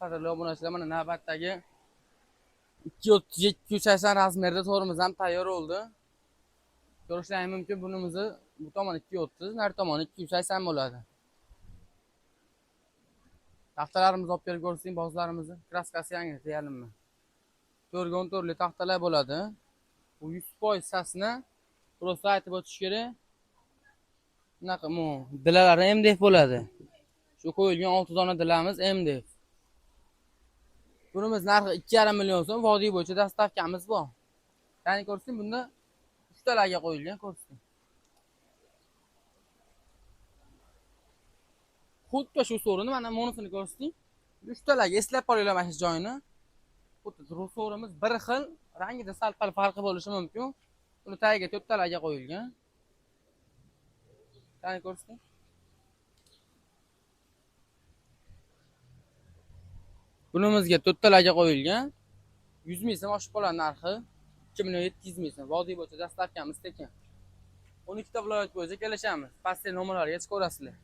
qadrli obunachilar, mana navbatdagi 230-280 razmerda to'rimiz ham tayyor bo'ldi. Ko'rishlaringiz mumkin, bunimizni bu tomon 230, nari tomon 280 bo'ladi. Taxtalarimizni olib kelib ko'rsang, bozlarimizni kraskasi yangi deyarli. 4x14 li taxtalar bo'ladi. Bu 100% sasna. Prosta aytib o'tish kerak. Bunaqa dilalari MDF bo'ladi. Shu qo'yilgan 6 dona dilamiz MDF. Bunimiz narxi 2,5 million so'm, vodiy bo'yicha dastavkamiz bor. Ya'ni ko'rsang, bunda 3 talarga qo'yilgan, ko'rsang. Xuddi shu so'rini mana monosini ko'rsang, 3 talarga eslab qolinglar mana shu joyini. Xuddi so'rimiz bir xil, rangida sal-pal farqi bo'lishi mumkin. Buni tagiga 4 talarga qo'yilgan. Ya'ni ko'rsang. Bunimizga 4 talarga qo'yilgan. 100 ming so'm oshib qoladi narxi. 2,7 million so'm. Vodiy bo'yicha dastavkamiz tekin. 12 ta viloyat bo'yicha kelishamiz. Pastda nomerlarga chiqib ko'rasizlar.